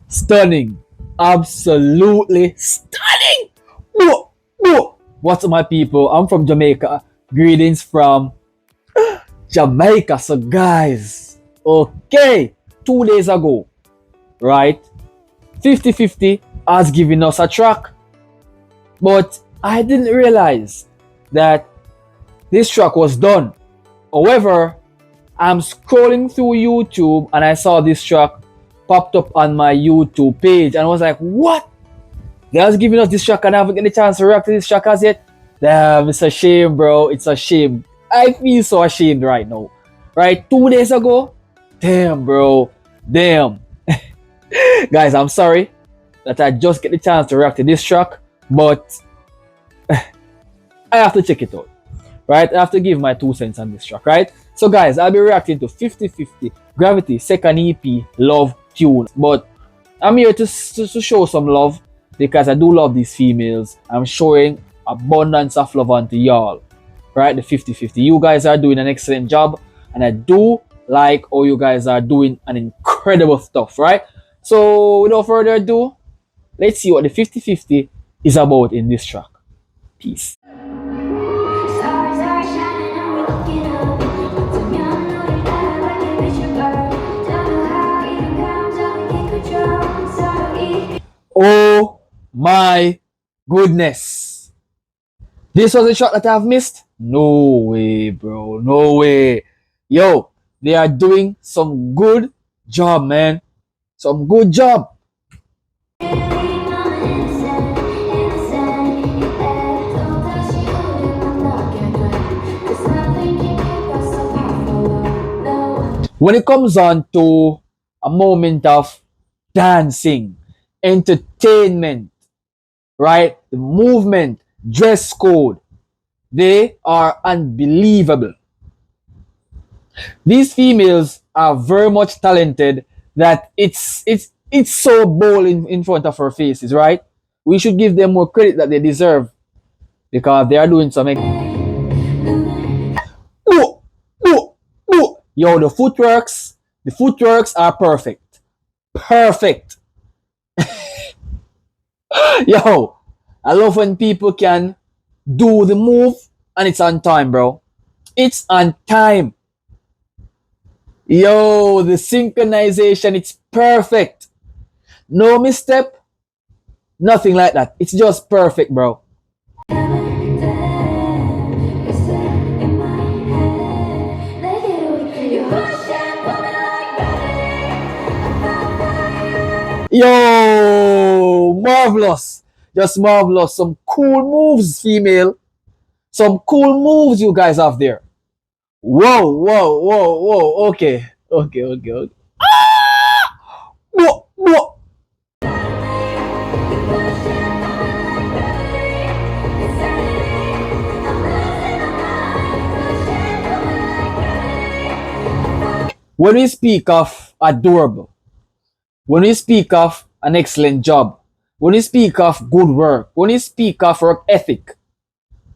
Stunning. Absolutely stunning. Whoa, whoa. What's up, my people? I'm from Jamaica. Greetings from Jamaica. So, guys, okay, 2 days ago, right? 5050 has given us a track, but I didn't realize that this track was done. However, I'm scrolling through YouTube and I saw this track popped up on my YouTube page and I was like, what? They has given us this track and I haven't get a chance to react to this track as yet. Damn, it's a shame, bro. It's a shame. I feel so ashamed right now. Right? 2 days ago? Damn, bro. Damn. Guys, I'm sorry that I just get the chance to react to this track, but I have to check it out. Right? I have to give my 2 cents on this track, right? So guys, I'll be reacting to 5050 Gravity second EP Love Tune. But I'm here to show some love because I do love these females. I'm showing abundance of love onto y'all. Right? The 5050. You guys are doing an excellent job. And I do like how you guys are doing an incredible stuff, right? So without further ado, let's see what the 5050 is about in this track. Peace. Oh my goodness. This was a shot that I've missed? No way, bro. No way. Yo, they are doing some good job, man. Some good job. When it comes on to a moment of dancing, entertainment, right? The movement, dress code, they are unbelievable. These females are very much talented that it's so bold in front of our faces, right? We should give them more credit that they deserve because they are doing something. Oh, oh, oh. Yo, the footworks are perfect. Perfect. Yo, I love when people can do the move and it's on time, bro. It's on time. Yo, the synchronization, it's perfect. No misstep, nothing like that. It's just perfect, bro. Yo, marvelous. Just marvelous. Some cool moves, female. Some cool moves you guys have there. Whoa, whoa, whoa, whoa. Okay. Okay, okay, okay. Ah! Whoa, whoa. When we speak of adorable, when we speak of an excellent job, when we speak of good work, when we speak of work ethic,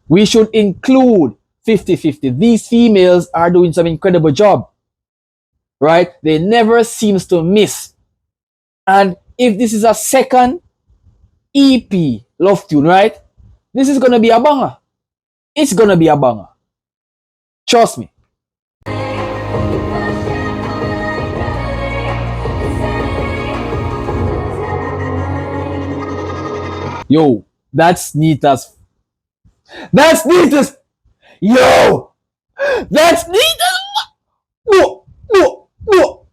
we should include 5050. These females are doing some incredible job, right? They never seems to miss. And if this is a second EP love tune, right? This is gonna be a banger. It's gonna be a banger. Trust me. Yo, that's neat as. That's neat as. Yo, that's neat as. No, no, no.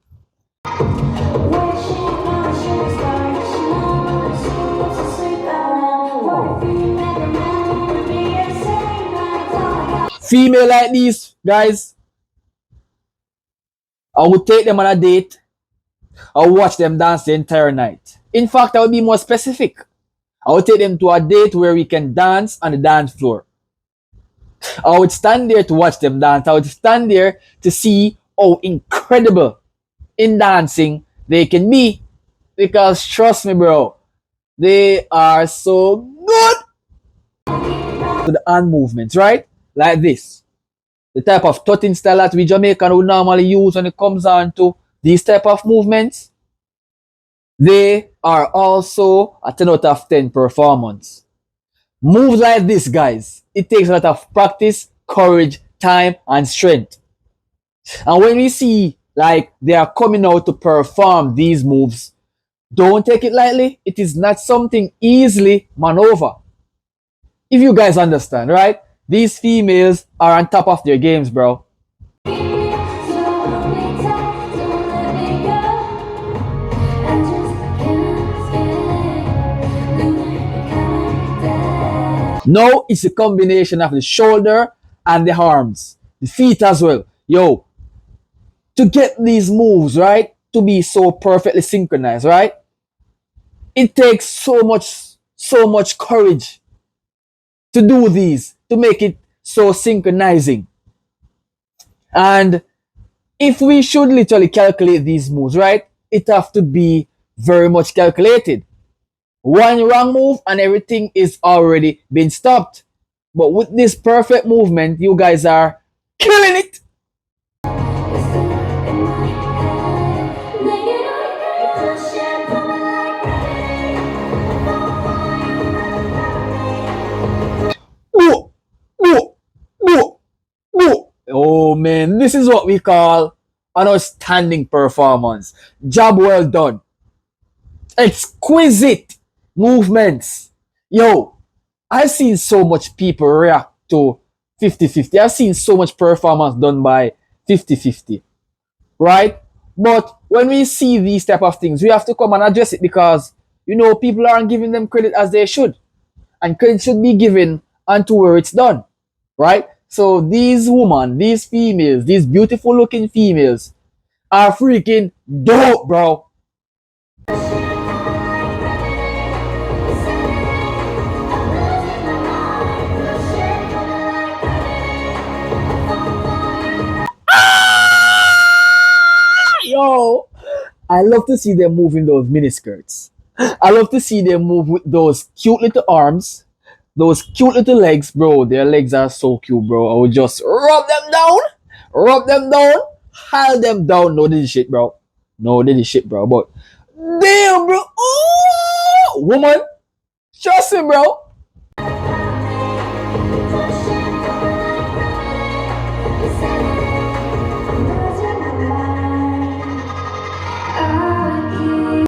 Female like these guys, I would take them on a date. I would watch them dance the entire night. In fact, I would be more specific. I would take them to a date where we can dance on the dance floor. I would stand there to watch them dance. I would stand there to see how incredible in dancing they can be. Because trust me, bro, they are so good. To the hand movements, right? Like this. The type of tutting style that we Jamaican would normally use when it comes on to these type of movements. They are also a 10 out of 10 performance. Moves like this, guys, it takes a lot of practice, courage, time, and strength. And when we see like they are coming out to perform these moves, don't take it lightly. It is not something easily maneuver. If you guys understand, right? These females are on top of their games, bro. Now it's a combination of the shoulder and the arms, the feet as well. Yo, to get these moves, right, to be so perfectly synchronized, right? It takes so much courage to do these, to make it so synchronizing. And if we should literally calculate these moves, right, it have to be very much calculated. One wrong move and everything is already been stopped. But with this perfect movement, you guys are killing it. Whoa, whoa, whoa, whoa. Oh man, this is what we call an outstanding performance. Job well done. Exquisite movements. Yo, I've seen so much people react to 50-50. I've seen so much performance done by 50-50, right? But when we see these type of things, we have to come and address it because, people aren't giving them credit as they should. And credit should be given unto where it's done, right? So these women, these females, these beautiful looking females are freaking dope, bro. Yo, I love to see them moving those miniskirts. I love to see them move with those cute little arms, those cute little legs, bro. Their legs are so cute, bro. I would just rub them down, hold them down. No, this is shit, bro. No, this is shit, bro. But damn, bro. Ooh, woman, trust me, bro.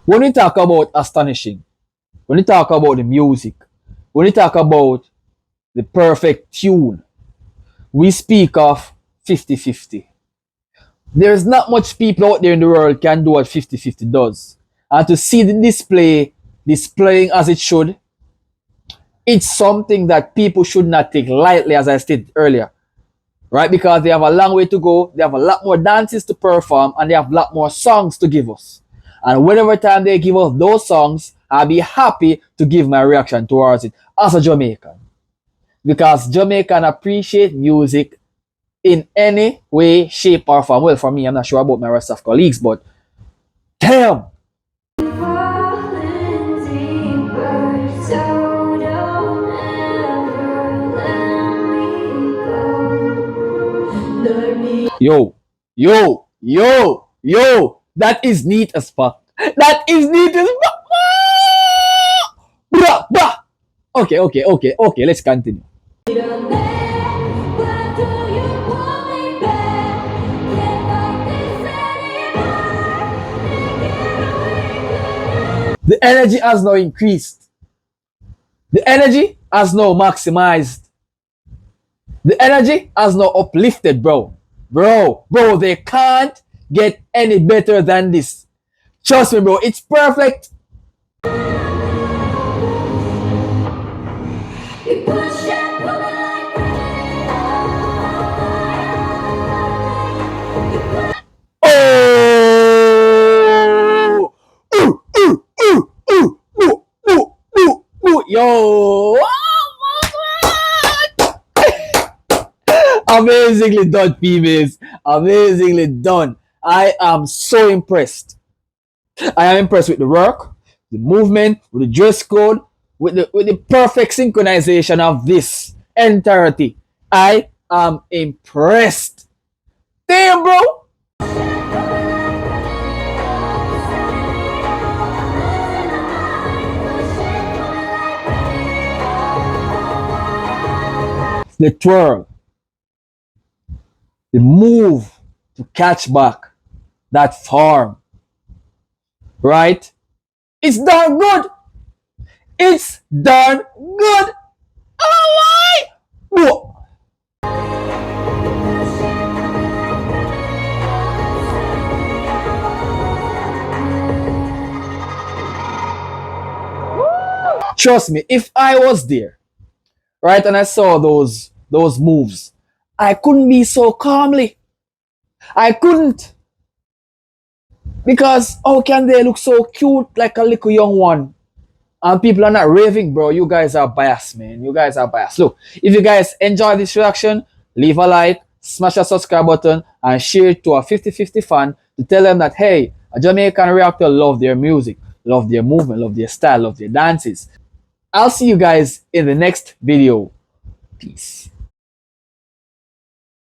When we talk about astonishing, when we talk about the music, when we talk about the perfect tune, we speak of 50-50. There's not much people out there in the world can do what 50-50 does. And to see the display displaying as it should, it's something that people should not take lightly, as I stated earlier. Right? Because they have a long way to go, they have a lot more dances to perform, and they have a lot more songs to give us. And whenever time they give us those songs, I'll be happy to give my reaction towards it as a Jamaican. Because Jamaican appreciate music in any way, shape, or form. Well, for me, I'm not sure about my rest of colleagues, but damn! Yo, yo, yo, yo, that is neat as fuck. That is neat as fuck. Bruh, bruh. Okay, let's continue. The energy has now increased. The energy has now maximized. The energy has now uplifted, bro. Bro, they can't get any better than this. Trust me, bro, it's perfect. Oh! Yo! Amazingly done, females. Amazingly done. I am so impressed. I am impressed with the work, the movement, with the dress code, with the perfect synchronization of this entirety. I am impressed. Damn, bro. the twirl, the move to catch back that form, right? It's darn good. It's darn good. Oh my! Whoa. Trust me, if I was there, right, and I saw those moves, I couldn't be so calmly. I couldn't. Because how can they look so cute like a little young one? And people are not raving, bro. You guys are biased, man. You guys are biased. Look, if you guys enjoy this reaction, leave a like, smash a subscribe button, and share it to a 50-50 fan to tell them that, hey, a Jamaican reactor love their music, love their movement, love their style, love their dances. I'll see you guys in the next video. Peace.